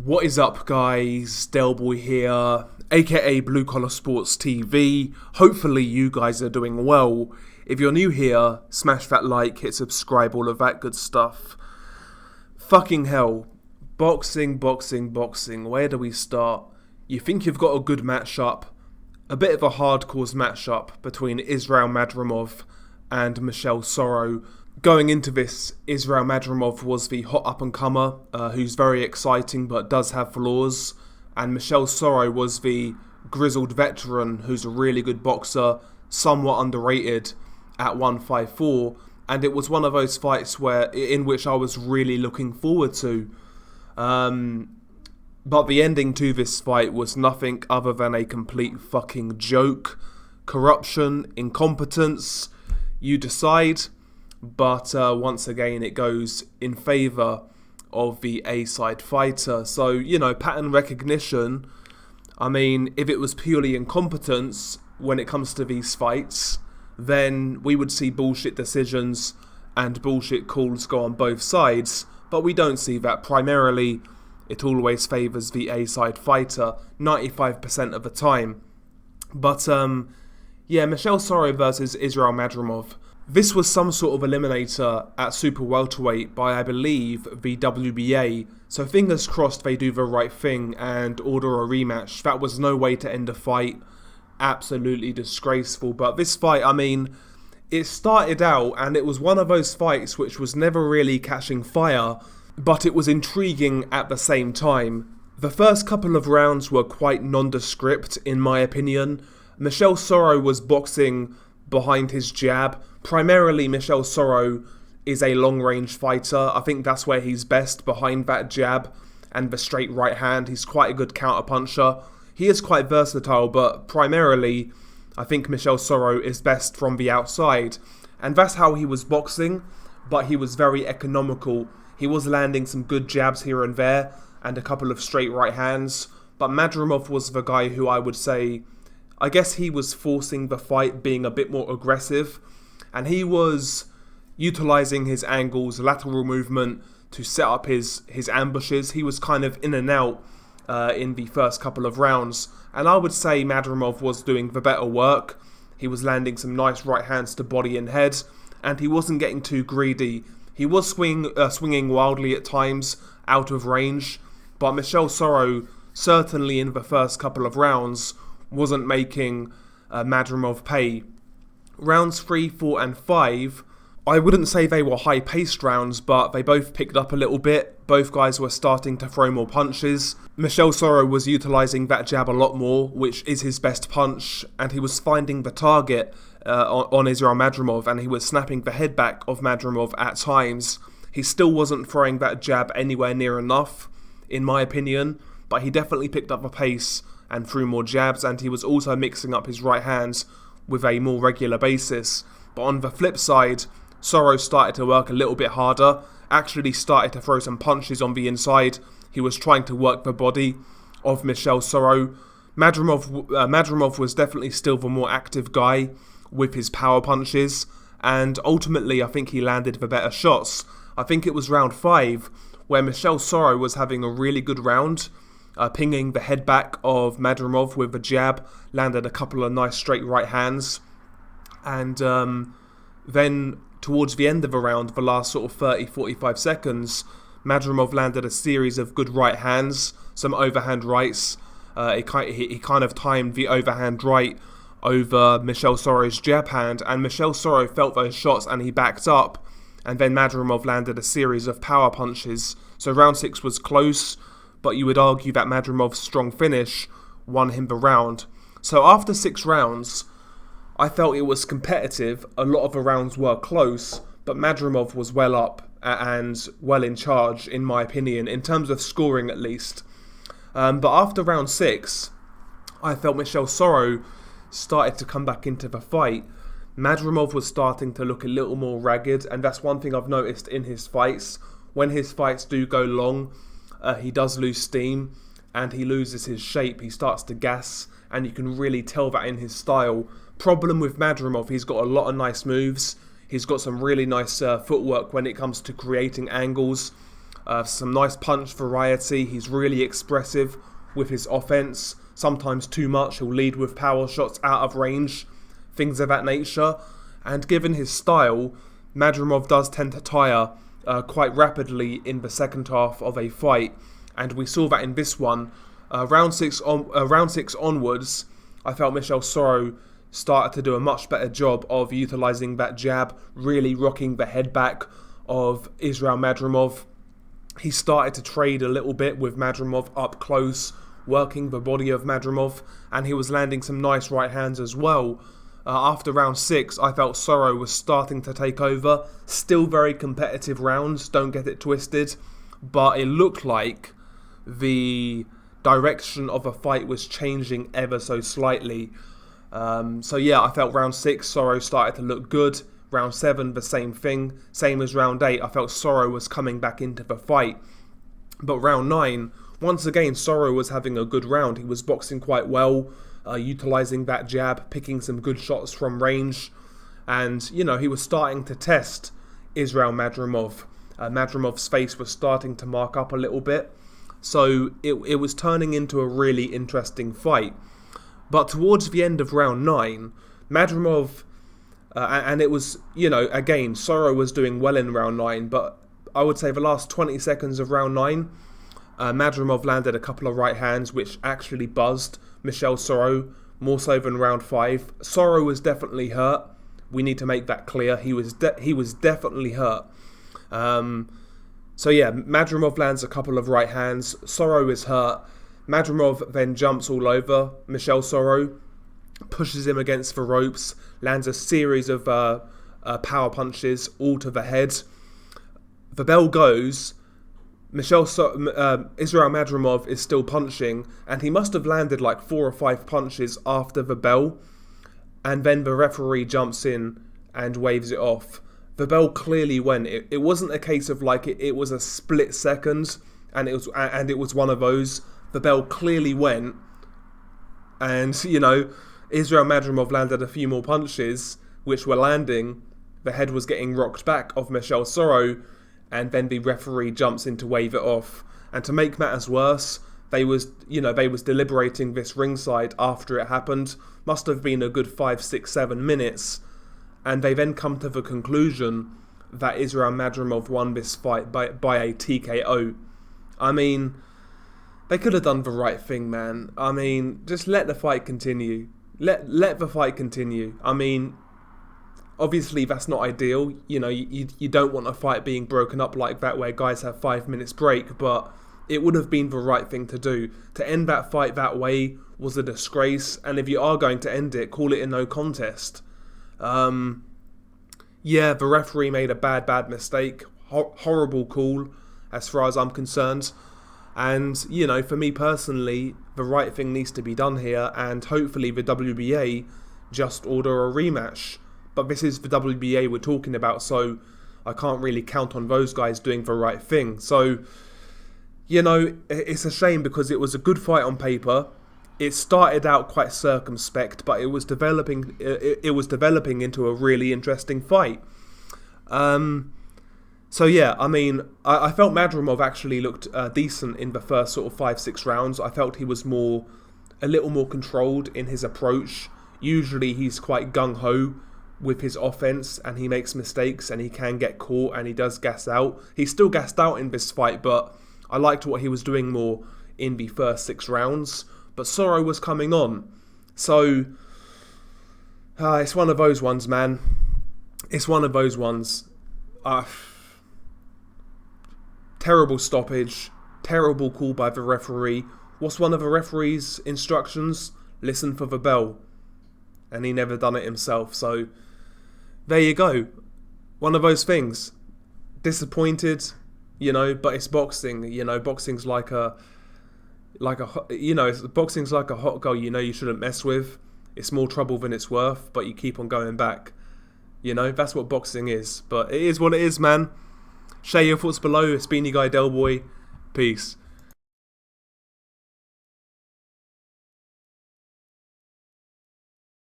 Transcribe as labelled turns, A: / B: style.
A: What is up, guys? Delboy here, aka Blue Collar Sports TV. Hopefully you guys are doing well. If you're new here, smash that like, hit subscribe, all of that good stuff. Fucking hell. Boxing. Where do we start? You think you've got a good matchup, a bit of a hardcore matchup between Israil Madrimov and Michel Soro. Going into this, Israil Madrimov was the hot up-and-comer, who's very exciting but does have flaws. And Michel Soro was the grizzled veteran who's a really good boxer, somewhat underrated at 154. And it was one of those fights in which I was really looking forward to. But the ending to this fight was nothing other than a complete fucking joke. Corruption, incompetence, you decide. But once again, it goes in favour of the A-side fighter. So, pattern recognition. I mean, if it was purely incompetence when it comes to these fights, then we would see bullshit decisions and bullshit calls go on both sides. But we don't see that. Primarily, it always favours the A-side fighter 95% of the time. But, Michel Soro versus Israil Madrimov. This was some sort of eliminator at super welterweight by, I believe, the WBA, so fingers crossed they do the right thing and order a rematch. That was no way to end a fight, absolutely disgraceful. But this fight, it started out and it was one of those fights which was never really catching fire, but it was intriguing at the same time. The first couple of rounds were quite nondescript, in my opinion. Michel Soro was boxing behind his jab. Primarily, Michel Soro is a long-range fighter. I think that's where he's best, behind that jab and the straight right hand. He's quite a good counter-puncher. He is quite versatile, but primarily, I think Michel Soro is best from the outside. And that's how he was boxing, but he was very economical. He was landing some good jabs here and there, and a couple of straight right hands. But Madrimov was the guy who I would say, I guess he was forcing the fight, being a bit more aggressive. And he was utilising his angles, lateral movement to set up his ambushes. He was kind of in and out in the first couple of rounds. And I would say Madrimov was doing the better work. He was landing some nice right hands to body and head. And he wasn't getting too greedy. He was swinging wildly at times, out of range. But Michel Soro, certainly in the first couple of rounds, wasn't making Madrimov pay. Rounds 3, 4 and 5, I wouldn't say they were high-paced rounds, but they both picked up a little bit. Both guys were starting to throw more punches. Michel Soro was utilising that jab a lot more, which is his best punch, and he was finding the target on Israil Madrimov, and he was snapping the head back of Madrimov at times. He still wasn't throwing that jab anywhere near enough, in my opinion, but he definitely picked up the pace and threw more jabs, and he was also mixing up his right hands with a more regular basis. But on the flip side, Soro started to work a little bit harder, actually started to throw some punches on the inside. He was trying to work the body of Michel Soro. Madrimov was definitely still the more active guy with his power punches, and ultimately I think he landed the better shots. I think it was round 5 where Michel Soro was having a really good round, pinging the head back of Madrimov with a jab, landed a couple of nice straight right hands. And then towards the end of the round, the last sort of 30-45 seconds, Madrimov landed a series of good right hands, some overhand rights. He kind of timed the overhand right over Michel Soro's jab hand, and Michel Soro felt those shots and he backed up. And then Madrimov landed a series of power punches. So round 6 was close, but you would argue that Madrimov's strong finish won him the round. So after 6 rounds, I felt it was competitive. A lot of the rounds were close, but Madrimov was well up and well in charge, in my opinion, in terms of scoring at least. But after round 6, I felt Michel Soro started to come back into the fight. Madrimov was starting to look a little more ragged, and that's one thing I've noticed in his fights. When his fights do go long, he does lose steam and he loses his shape. He starts to gas, and you can really tell that in his style. Problem with Madrimov, he's got a lot of nice moves. He's got some really nice footwork when it comes to creating angles. Some nice punch variety. He's really expressive with his offense. Sometimes too much. He'll lead with power shots out of range, things of that nature. And given his style, Madrimov does tend to tire quite rapidly in the second half of a fight. And we saw that in this one. Round six onwards, I felt Michel Soro started to do a much better job of utilising that jab, really rocking the head back of Israil Madrimov. He started to trade a little bit with Madrimov up close, working the body of Madrimov, and he was landing some nice right hands as well. After round 6, I felt Soro was starting to take over. Still very competitive rounds, don't get it twisted, but it looked like the direction of a fight was changing ever so slightly. So yeah, I felt round 6, Soro started to look good. Round 7, the same thing. Same as round 8, I felt Soro was coming back into the fight. But round 9, once again, Soro was having a good round. He was boxing quite well, utilising that jab, picking some good shots from range. And, you know, he was starting to test Israil Madrimov. Madrimov's face was starting to mark up a little bit. So it was turning into a really interesting fight. But towards the end of round 9, Madrimov... and it was, you know, again, Soro was doing well in round 9, but I would say the last 20 seconds of round 9, Madrimov landed a couple of right hands which actually buzzed Michel Soro, more so than round 5. Soro was definitely hurt. We need to make that clear. He was definitely hurt. So yeah, Madrimov lands a couple of right hands. Soro is hurt. Madrimov then jumps all over Michel Soro, pushes him against the ropes, lands a series of power punches, all to the head. The bell goes. Israil Madrimov is still punching, and he must have landed like 4 or 5 punches after the bell, and then the referee jumps in and waves it off. The bell clearly went. It wasn't a case of like it was a split second, and it was one of those. The bell clearly went, and you know, Israil Madrimov landed a few more punches, which were landing. The head was getting rocked back of Michel Soro, and then the referee jumps in to wave it off. And to make matters worse, they was deliberating this ringside after it happened. Must have been a good 5, 6, 7 minutes, and they then come to the conclusion that Israil Madrimov won this fight by a TKO. I mean, they could have done the right thing, man. I mean, just let the fight continue. Let the fight continue. I mean, obviously that's not ideal. You know, you don't want a fight being broken up like that where guys have 5 minutes break, but it would have been the right thing to do. To end that fight that way was a disgrace, and if you are going to end it, call it a no contest. Yeah, the referee made a bad mistake. Horrible call as far as I'm concerned. And, you know, for me personally, the right thing needs to be done here, and hopefully the WBA just order a rematch. But this is the WBA we're talking about, so I can't really count on those guys doing the right thing. So, you know, it's a shame because it was a good fight on paper. It started out quite circumspect, but it was developing into a really interesting fight. So yeah, I mean, I felt Madrimov actually looked decent in the first sort of 5, 6 rounds. I felt he was a little more controlled in his approach. Usually he's quite gung-ho with his offense, and he makes mistakes, and he can get caught, and he does gas out. He's still gassed out in this fight, but I liked what he was doing more in the first 6 rounds. But Soro was coming on. So, it's one of those ones, man. It's one of those ones. Terrible stoppage. Terrible call by the referee. What's one of the referee's instructions? Listen for the bell. And he never done it himself. So, there you go. One of those things. Disappointed, you know, but it's boxing. You know, boxing's like a boxing's like a hot girl, you know, you shouldn't mess with. It's more trouble than it's worth, but you keep on going back. You know, that's what boxing is. But it is what it is, man. Share your thoughts below. It's been your guy Delboy. Peace.